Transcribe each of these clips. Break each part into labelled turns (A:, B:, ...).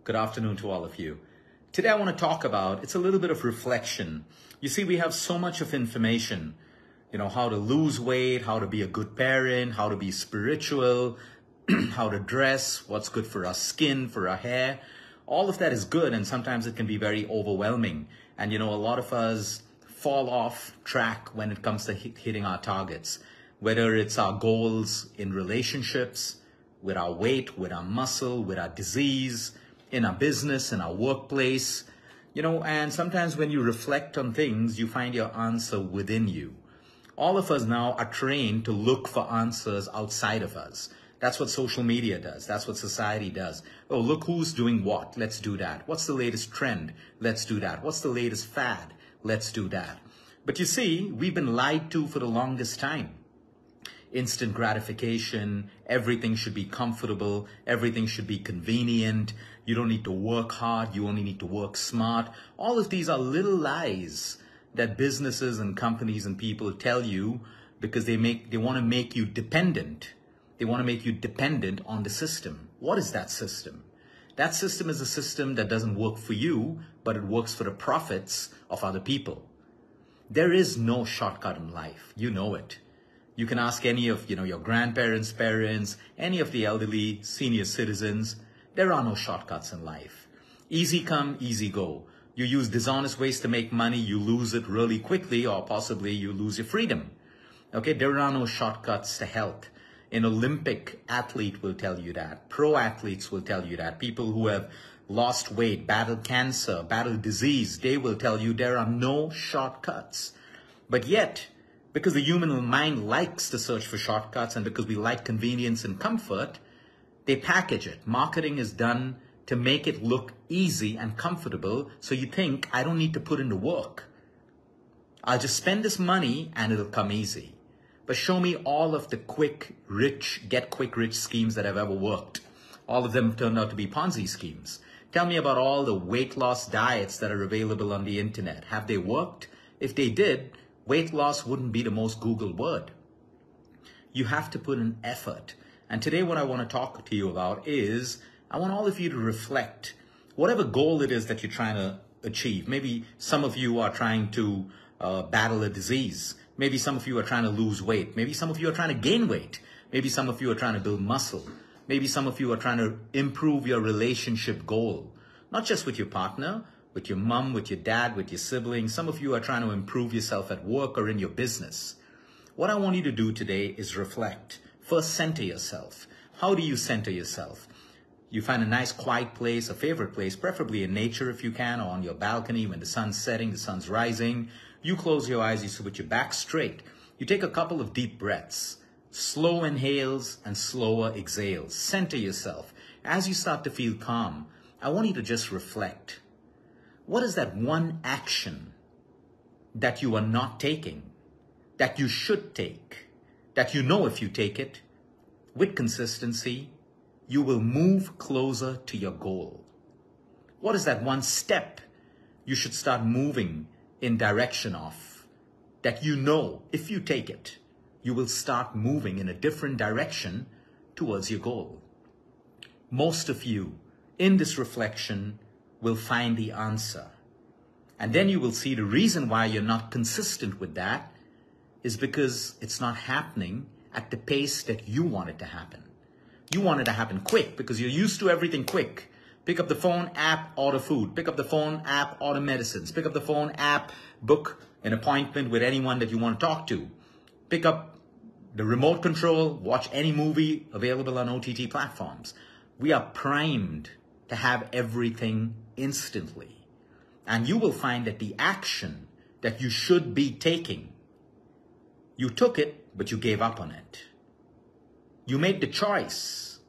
A: Good afternoon to all of you. Today I want to talk about, it's a little bit of reflection. You see, we have so much of information, how to lose weight, how to be a good parent, how to be spiritual, how to dress, what's good for our skin, for our hair. All of that is good, and sometimes it can be very overwhelming. And a lot of us fall off track when it comes to hitting our targets, whether it's our goals in relationships, with our weight, with our muscle, with our disease, in our business, in our workplace, and sometimes when you reflect on things, you find your answer within you. All of us now are trained to look for answers outside of us. That's what social media does. That's what society does. Oh, look who's doing what. Let's do that. What's the latest trend? Let's do that. What's the latest fad? Let's do that. But you see, we've been lied to for the longest time. Instant gratification, everything should be comfortable, everything should be convenient, you don't need to work hard, you only need to work smart. All of these are little lies that businesses and companies and people tell you because they want to make you dependent. They want to make you dependent on the system. What is that system? That system is a system that doesn't work for you, but it works for the profits of other people. There is no shortcut in life. You know it. You can ask any of your grandparents, parents, any of the elderly, senior citizens. There are no shortcuts in life. Easy come, easy go. You use dishonest ways to make money, you lose it really quickly, or possibly you lose your freedom. Okay, there are no shortcuts to health. An Olympic athlete will tell you that. Pro athletes will tell you that. People who have lost weight, battled cancer, battled disease, they will tell you there are no shortcuts. But yet, because the human mind likes to search for shortcuts and because we like convenience and comfort, they package it. Marketing is done to make it look easy and comfortable, so you think, I don't need to put in the work. I'll just spend this money and it'll come easy. But show me all of the get quick rich schemes that have ever worked. All of them turned out to be Ponzi schemes. Tell me about all the weight loss diets that are available on the internet. Have they worked? If they did, weight loss wouldn't be the most Googled word. You have to put in effort. And today what I want to talk to you about is, I want all of you to reflect. Whatever goal it is that you're trying to achieve. Maybe some of you are trying to battle a disease. Maybe some of you are trying to lose weight. Maybe some of you are trying to gain weight. Maybe some of you are trying to build muscle. Maybe some of you are trying to improve your relationship goal. Not just with your partner, with your mom, with your dad, with your siblings. Some of you are trying to improve yourself at work or in your business. What I want you to do today is reflect. First, center yourself. How do you center yourself? You find a nice quiet place, a favorite place, preferably in nature if you can, or on your balcony when the sun's setting, the sun's rising. You close your eyes, you sit with your back straight. You take a couple of deep breaths, slow inhales and slower exhales. Center yourself. As you start to feel calm, I want you to just reflect. What is that one action that you are not taking, that you should take, that you know if you take it with consistency, you will move closer to your goal? What is that one step you should start moving in direction of, that you know if you take it, you will start moving in a different direction towards your goal? Most of you in this reflection will find the answer. And then you will see the reason why you're not consistent with that is because it's not happening at the pace that you want it to happen. You want it to happen quick because you're used to everything quick. Pick up the phone, app, order food. Pick up the phone, app, order medicines. Pick up the phone, app, book an appointment with anyone that you want to talk to. Pick up the remote control, watch any movie available on OTT platforms. We are primed to have everything instantly. And you will find that the action that you should be taking, you took it, but you gave up on it. You made the choice,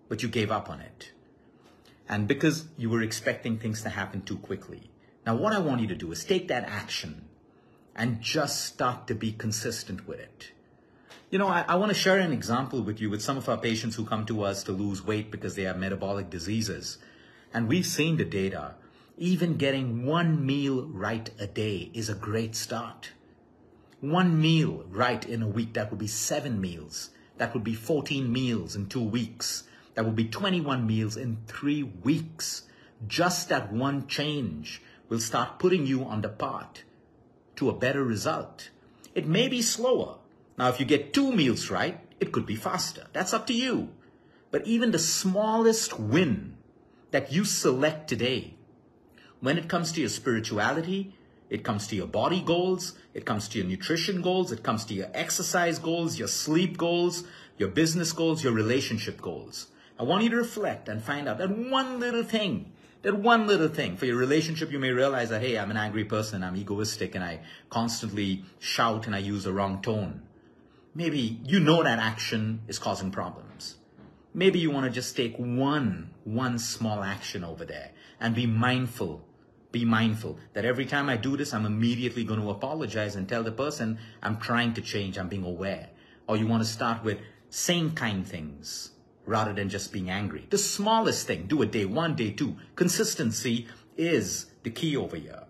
A: but you gave up on it. And because you were expecting things to happen too quickly. Now, what I want you to do is take that action and just start to be consistent with it. I want to share an example with you with some of our patients who come to us to lose weight because they have metabolic diseases. And we've seen the data. Even getting one meal right a day is a great start. One meal right in a week, that would be 7 meals. That would be 14 meals in 2 weeks. That would be 21 meals in 3 weeks. Just that one change will start putting you on the path to a better result. It may be slower. Now, if you get 2 meals right, it could be faster. That's up to you. But even the smallest win that you select today, when it comes to your spirituality, it comes to your body goals, it comes to your nutrition goals, it comes to your exercise goals, your sleep goals, your business goals, your relationship goals. I want you to reflect and find out that one little thing. For your relationship, you may realize that, hey, I'm an angry person, I'm egoistic, and I constantly shout and I use the wrong tone. Maybe you know that action is causing problems. Maybe you want to just take one small action over there and be mindful. Be mindful that every time I do this, I'm immediately going to apologize and tell the person I'm trying to change, I'm being aware. Or you want to start with saying kind things rather than just being angry. The smallest thing, do it day 1, day 2. Consistency is the key over here.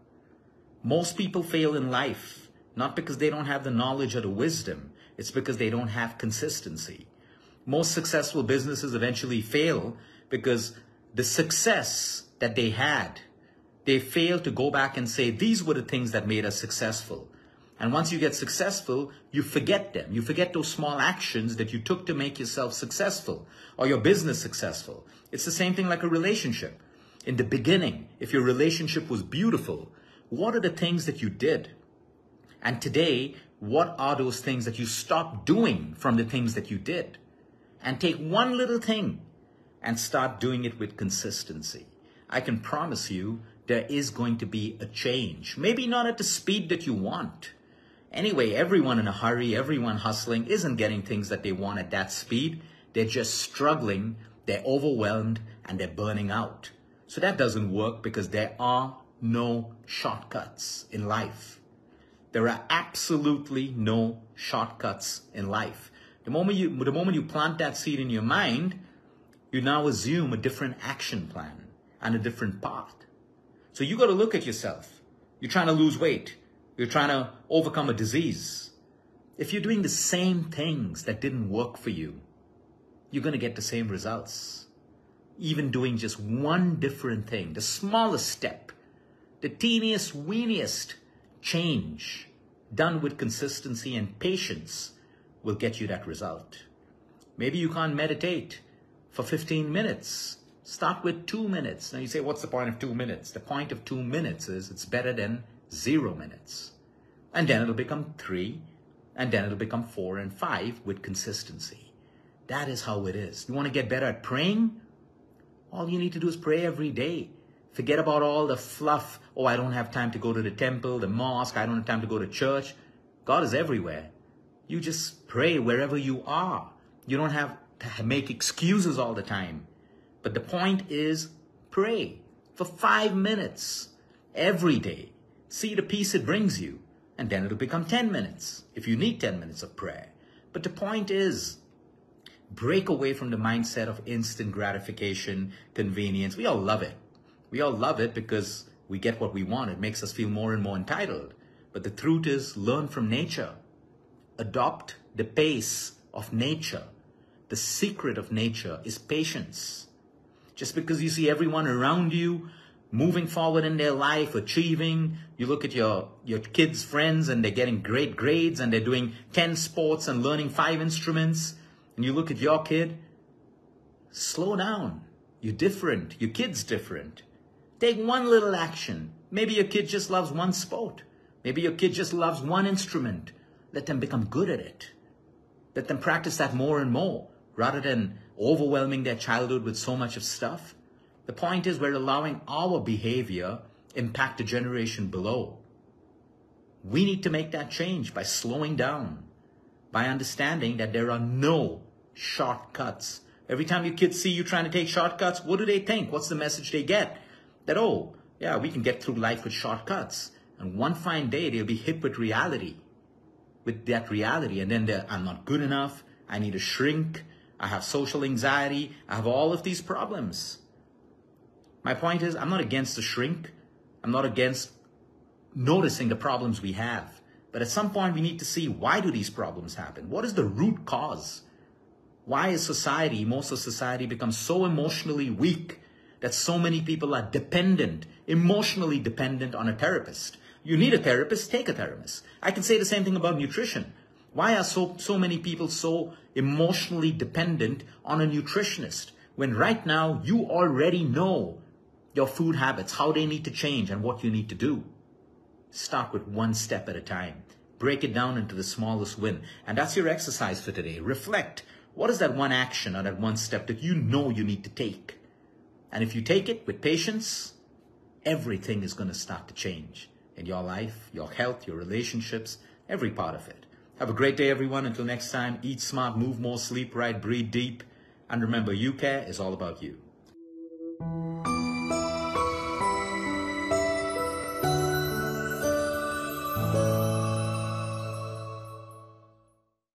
A: Most people fail in life, not because they don't have the knowledge or the wisdom. It's because they don't have consistency. Most successful businesses eventually fail because the success that they had, they fail to go back and say, these were the things that made us successful. And once you get successful, you forget them. You forget those small actions that you took to make yourself successful or your business successful. It's the same thing like a relationship. In the beginning, if your relationship was beautiful, what are the things that you did? And today, what are those things that you stopped doing from the things that you did? And take one little thing and start doing it with consistency. I can promise you there is going to be a change. Maybe not at the speed that you want. Anyway, everyone in a hurry, everyone hustling isn't getting things that they want at that speed. They're just struggling, they're overwhelmed, and they're burning out. So that doesn't work because there are no shortcuts in life. There are absolutely no shortcuts in life. The moment you plant that seed in your mind, you now assume a different action plan and a different path. So you got to look at yourself. You're trying to lose weight. You're trying to overcome a disease. If you're doing the same things that didn't work for you, you're going to get the same results. Even doing just one different thing, the smallest step, the teeniest, weeniest change done with consistency and patience will get you that result. Maybe you can't meditate for 15 minutes. Start with 2 minutes. Now you say, what's the point of 2 minutes? The point of 2 minutes is it's better than 0 minutes. And then it'll become 3, and then it'll become 4 and 5 with consistency. That is how it is. You want to get better at praying? All you need to do is pray every day. Forget about all the fluff. Oh, I don't have time to go to the temple, the mosque. I don't have time to go to church. God is everywhere. You just pray wherever you are. You don't have to make excuses all the time. But the point is, pray for 5 minutes every day. See the peace it brings you. And then it'll become 10 minutes if you need 10 minutes of prayer. But the point is, break away from the mindset of instant gratification, convenience. We all love it. We all love it because we get what we want. It makes us feel more and more entitled. But the truth is, learn from nature. Adopt the pace of nature. The secret of nature is patience. Just because you see everyone around you moving forward in their life, achieving, you look at your kids' friends and they're getting great grades and they're doing 10 sports and learning 5 instruments, and you look at your kid, slow down. You're different. Your kid's different. Take one little action. Maybe your kid just loves one sport. Maybe your kid just loves one instrument. Let them become good at it. Let them practice that more and more rather than overwhelming their childhood with so much of stuff. The point is, we're allowing our behavior impact the generation below. We need to make that change by slowing down, by understanding that there are no shortcuts. Every time your kids see you trying to take shortcuts, what do they think? What's the message they get? That, oh, yeah, we can get through life with shortcuts. And one fine day, they'll be hit with reality, with that reality. And then I'm not good enough. I need to shrink. I have social anxiety. I have all of these problems. My point is, I'm not against the shrink. I'm not against noticing the problems we have. But at some point, we need to see, why do these problems happen? What is the root cause? Why is society, most of society, become so emotionally weak that so many people are dependent, emotionally dependent on a therapist. You need a therapist, take a therapist. I can say the same thing about nutrition. Why are so many people so emotionally dependent on a nutritionist when right now you already know your food habits, how they need to change and what you need to do? Start with one step at a time. Break it down into the smallest win. And that's your exercise for today. Reflect. What is that one action or that one step that you know you need to take? And if you take it with patience, everything is going to start to change in your life, your health, your relationships, every part of it. Have a great day, everyone. Until next time, eat smart, move more, sleep right, breathe deep. And remember, you care is all about you.